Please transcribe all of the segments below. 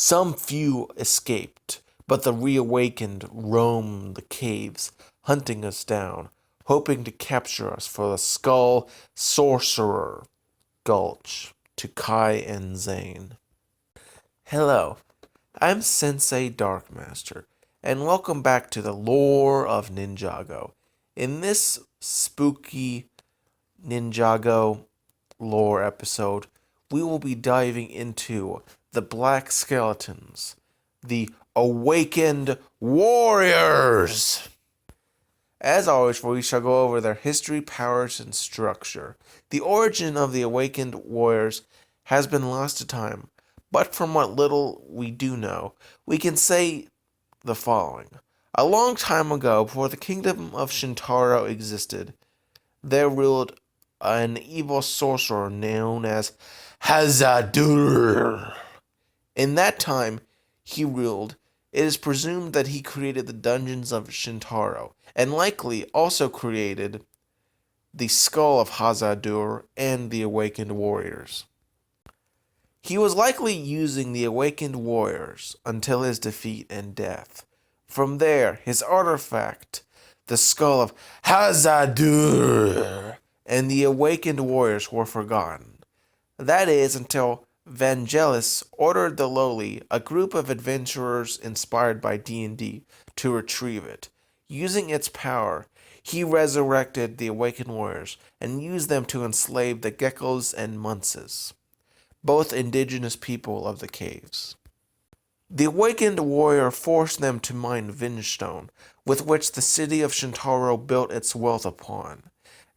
Some few escaped, but the reawakened roamed the caves, hunting us down, hoping to capture us for the Skull Sorcerer Gulch to Kai and Zane. Hello, I'm Sensei Darkmaster, and welcome back to the lore of Ninjago. In this spooky Ninjago lore episode, we will be diving into the Black Skeletons, the Awakened Warriors. As always, we shall go over their history, powers, and structure. The origin of the Awakened Warriors has been lost to time, but from what little we do know, we can say the following. A long time ago, before the kingdom of Shintaro existed, there ruled an evil sorcerer known as Hazadur. In that time he ruled, it is presumed that he created the dungeons of Shintaro, and likely also created the skull of Hazadur and the Awakened Warriors. He was likely using the Awakened Warriors until his defeat and death. From there, his artifact, the skull of Hazadur, and the Awakened Warriors were forgotten. That is, until Vangelis ordered the Lowly, a group of adventurers inspired by D&D, to retrieve it. Using its power, he resurrected the Awakened Warriors and used them to enslave the geckos and munces, both indigenous people of the caves. The Awakened Warrior forced them to mine Vengestone, with which the city of Shintaro built its wealth upon.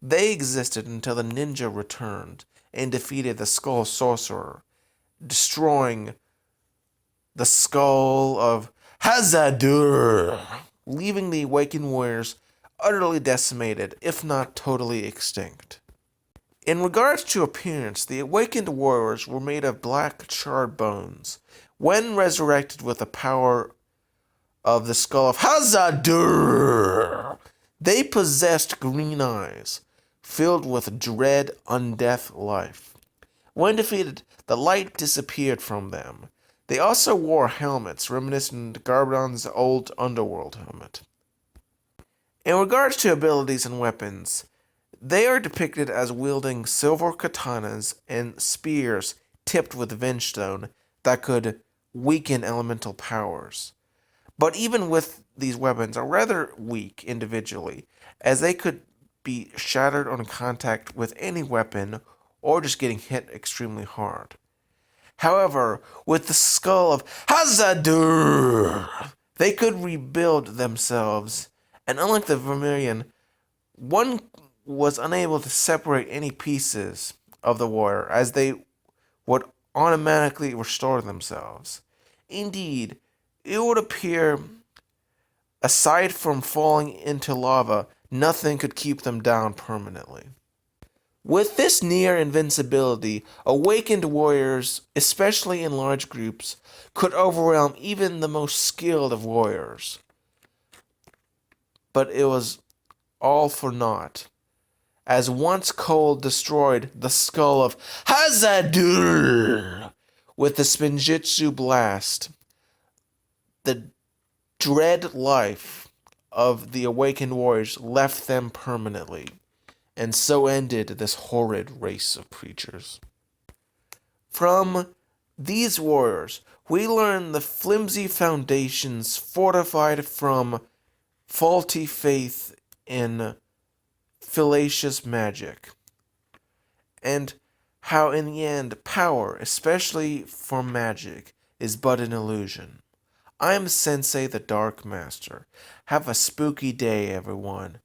They existed until the ninja returned and defeated the Skull Sorcerer, destroying the skull of Hazadur, leaving the Awakened Warriors utterly decimated, if not totally extinct. In regards to appearance, the Awakened Warriors were made of black charred bones. When resurrected with the power of the skull of Hazadur, they possessed green eyes, filled with dread undeath life. When defeated, the light disappeared from them. They also wore helmets reminiscent of Garbon's old underworld helmet. In regards to abilities and weapons, they are depicted as wielding silver katanas and spears tipped with Vengestone that could weaken elemental powers. But even with these weapons are rather weak individually, as they could be shattered on contact with any weapon or just getting hit extremely hard. However, with the skull of Hazadur, they could rebuild themselves, and unlike the Vermilion, one was unable to separate any pieces of the warrior, as they would automatically restore themselves. Indeed, it would appear, aside from falling into lava, nothing could keep them down permanently. With this near invincibility, Awakened Warriors, especially in large groups, could overwhelm even the most skilled of warriors. But it was all for naught, as once Cole destroyed the skull of Hazadur with the Spinjitzu blast, the dread life of the Awakened Warriors left them permanently, and so ended this horrid race of creatures. From these warriors, we learn the flimsy foundations fortified from faulty faith in fallacious magic, and how in the end power, especially for magic, is but an illusion. I'm Sensei the Dark Master. Have a spooky day, everyone.